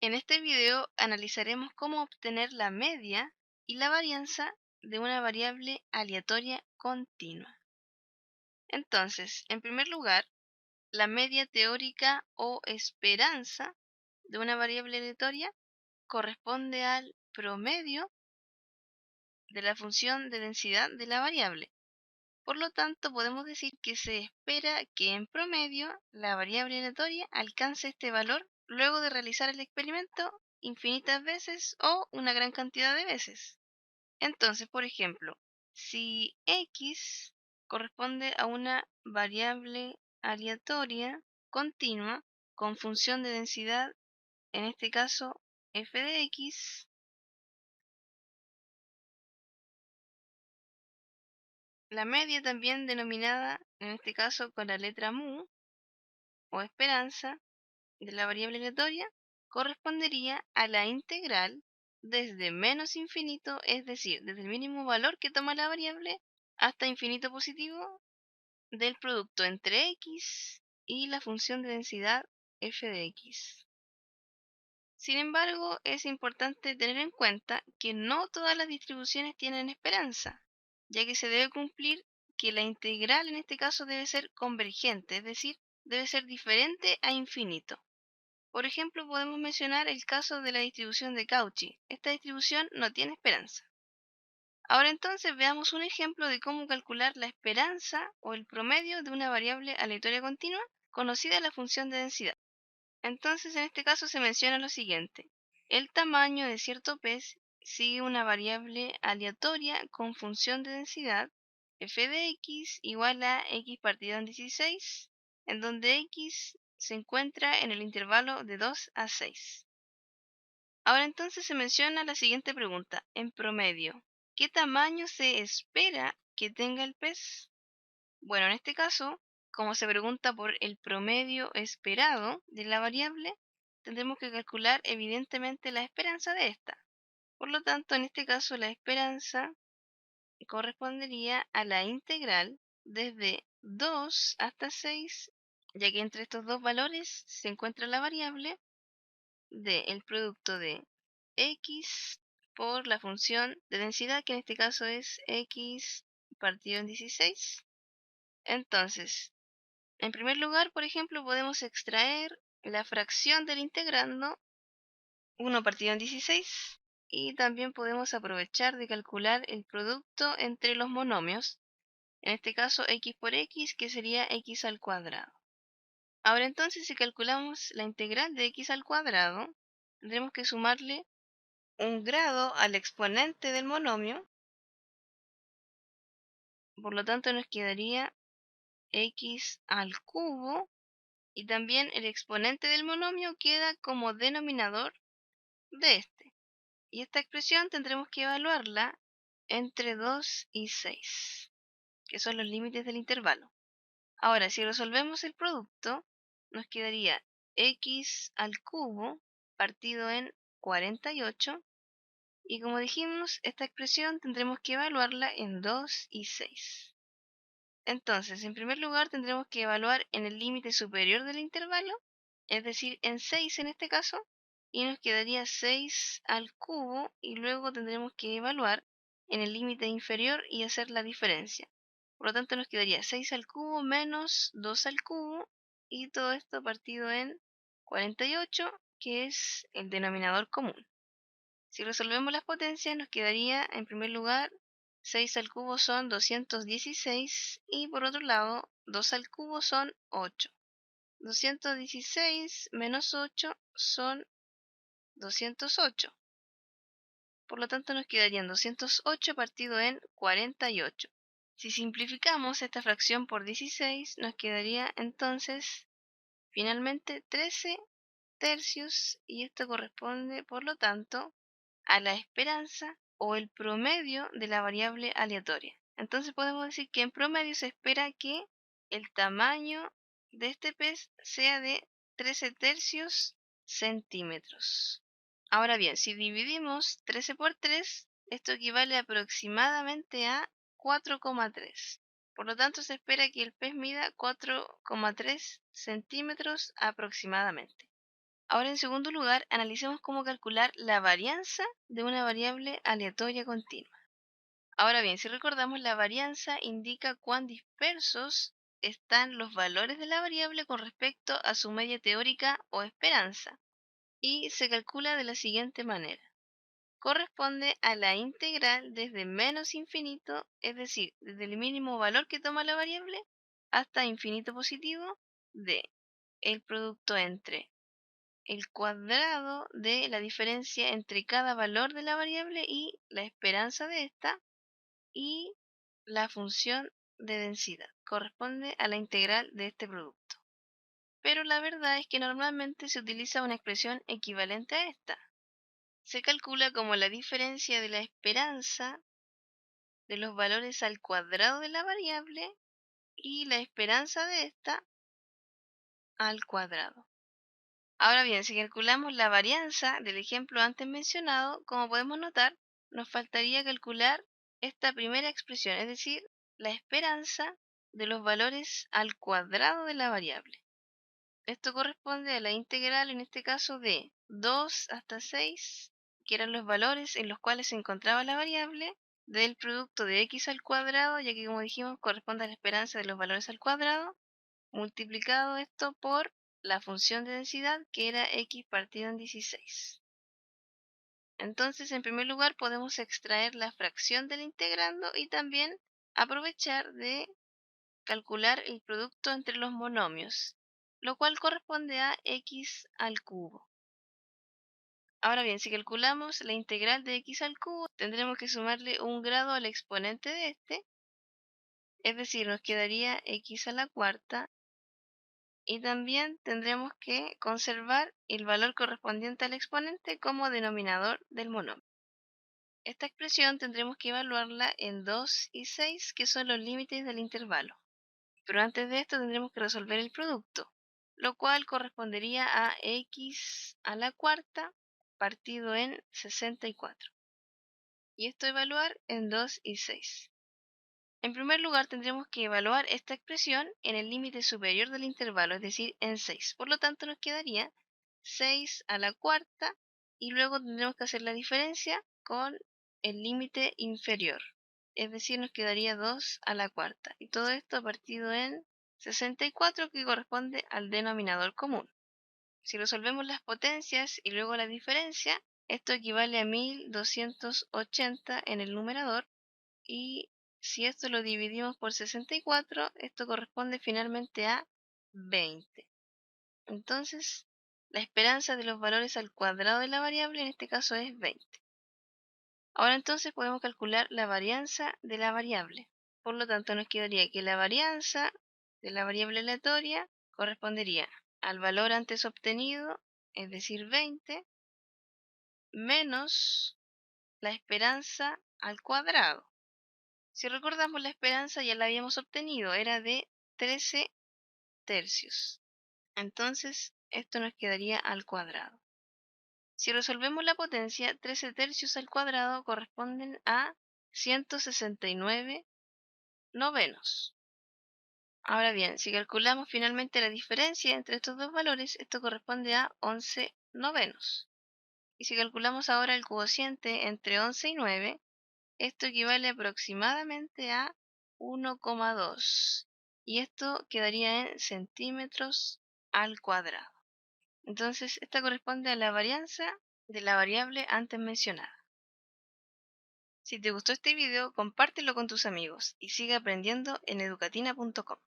En este video analizaremos cómo obtener la media y la varianza de una variable aleatoria continua. Entonces, en primer lugar, la media teórica o esperanza de una variable aleatoria corresponde al promedio de la función de densidad de la variable. Por lo tanto, podemos decir que se espera que en promedio la variable aleatoria alcance este valor luego de realizar el experimento infinitas veces o una gran cantidad de veces. Entonces, por ejemplo, si x corresponde a una variable aleatoria continua con función de densidad, en este caso f de x, la media también denominada en este caso con la letra mu o esperanza de la variable aleatoria correspondería a la integral desde menos infinito, es decir, desde el mínimo valor que toma la variable hasta infinito positivo del producto entre x y la función de densidad f de x. Sin embargo, es importante tener en cuenta que no todas las distribuciones tienen esperanza, ya que se debe cumplir que la integral en este caso debe ser convergente, es decir, debe ser diferente a infinito. Por ejemplo, podemos mencionar el caso de la distribución de Cauchy. Esta distribución no tiene esperanza. Ahora entonces veamos un ejemplo de cómo calcular la esperanza o el promedio de una variable aleatoria continua conocida la función de densidad. Entonces en este caso se menciona lo siguiente. El tamaño de cierto pez sigue una variable aleatoria con función de densidad f de x igual a x partido en 16, en donde x se encuentra en el intervalo de 2 a 6. Ahora entonces se menciona la siguiente pregunta. En promedio, ¿qué tamaño se espera que tenga el pez? Bueno, en este caso, como se pregunta por el promedio esperado de la variable, tendremos que calcular evidentemente la esperanza de esta. Por lo tanto, en este caso, la esperanza correspondería a la integral desde 2 hasta 6, ya que entre estos dos valores se encuentra la variable del producto de x por la función de densidad, que en este caso es x partido en 16. Entonces, en primer lugar, por ejemplo, podemos extraer la fracción del integrando 1 partido en 16 y también podemos aprovechar de calcular el producto entre los monomios, en este caso x por x, que sería x al cuadrado. Ahora entonces, si calculamos la integral de x al cuadrado, tendremos que sumarle un grado al exponente del monomio, por lo tanto nos quedaría x al cubo, y también el exponente del monomio queda como denominador de este. Y esta expresión tendremos que evaluarla entre 2 y 6, que son los límites del intervalo. Ahora, si resolvemos el producto, nos quedaría x al cubo partido en 48. Y como dijimos, esta expresión tendremos que evaluarla en 2 y 6. Entonces, en primer lugar, tendremos que evaluar en el límite superior del intervalo, es decir, en 6 en este caso, y nos quedaría 6 al cubo, y luego tendremos que evaluar en el límite inferior y hacer la diferencia. Por lo tanto, nos quedaría 6 al cubo menos 2 al cubo, y todo esto partido en 48, que es el denominador común. Si resolvemos las potencias, nos quedaría, en primer lugar, 6 al cubo son 216 y por otro lado, 2 al cubo son 8. 216 menos 8 son 208. Por lo tanto, nos quedarían 208 partido en 48. Si simplificamos esta fracción por 16, nos quedaría entonces finalmente 13 tercios, y esto corresponde, por lo tanto, a la esperanza o el promedio de la variable aleatoria. Entonces podemos decir que en promedio se espera que el tamaño de este pez sea de 13 tercios centímetros. Ahora bien, si dividimos 13 por 3, esto equivale aproximadamente a 4,3. Por lo tanto, se espera que el pez mida 4,3 centímetros aproximadamente. Ahora, en segundo lugar, analicemos cómo calcular la varianza de una variable aleatoria continua. Ahora bien, si recordamos, la varianza indica cuán dispersos están los valores de la variable con respecto a su media teórica o esperanza, y se calcula de la siguiente manera. Corresponde a la integral desde menos infinito, es decir, desde el mínimo valor que toma la variable, hasta infinito positivo de el producto entre el cuadrado de la diferencia entre cada valor de la variable y la esperanza de esta, y la función de densidad. Corresponde a la integral de este producto. Pero la verdad es que normalmente se utiliza una expresión equivalente a esta. Se calcula como la diferencia de la esperanza de los valores al cuadrado de la variable y la esperanza de esta al cuadrado. Ahora bien, si calculamos la varianza del ejemplo antes mencionado, como podemos notar, nos faltaría calcular esta primera expresión, es decir, la esperanza de los valores al cuadrado de la variable. Esto corresponde a la integral, en este caso, de 2 hasta 6, que eran los valores en los cuales se encontraba la variable, del producto de x al cuadrado, ya que como dijimos corresponde a la esperanza de los valores al cuadrado, multiplicado esto por la función de densidad, que era x partido en 16. Entonces, en primer lugar, podemos extraer la fracción del integrando y también aprovechar de calcular el producto entre los monomios, lo cual corresponde a x al cubo. Ahora bien, si calculamos la integral de x al cubo, tendremos que sumarle un grado al exponente de este, es decir, nos quedaría x a la cuarta, y también tendremos que conservar el valor correspondiente al exponente como denominador del monomio. Esta expresión tendremos que evaluarla en 2 y 6, que son los límites del intervalo. Pero antes de esto tendremos que resolver el producto, lo cual correspondería a x a la cuarta partido en 64. Y esto evaluar en 2 y 6. En primer lugar, tendremos que evaluar esta expresión en el límite superior del intervalo, es decir, en 6. Por lo tanto, nos quedaría 6 a la cuarta, y luego tendremos que hacer la diferencia con el límite inferior, es decir, nos quedaría 2 a la cuarta. Y todo esto partido en 64, que corresponde al denominador común. Si resolvemos las potencias y luego la diferencia, esto equivale a 1280 en el numerador, y si esto lo dividimos por 64, esto corresponde finalmente a 20. Entonces, la esperanza de los valores al cuadrado de la variable en este caso es 20. Ahora entonces podemos calcular la varianza de la variable. Por lo tanto, nos quedaría que la varianza de la variable aleatoria correspondería al valor antes obtenido, es decir, 20, menos la esperanza al cuadrado. Si recordamos, la esperanza ya la habíamos obtenido, era de 13 tercios. Entonces, esto nos quedaría al cuadrado. Si resolvemos la potencia, 13 tercios al cuadrado corresponden a 169 novenos. Ahora bien, si calculamos finalmente la diferencia entre estos dos valores, esto corresponde a 11 novenos. Y si calculamos ahora el cociente entre 11 y 9, esto equivale aproximadamente a 1,2. Y esto quedaría en centímetros al cuadrado. Entonces, esta corresponde a la varianza de la variable antes mencionada. Si te gustó este video, compártelo con tus amigos y sigue aprendiendo en educatina.com.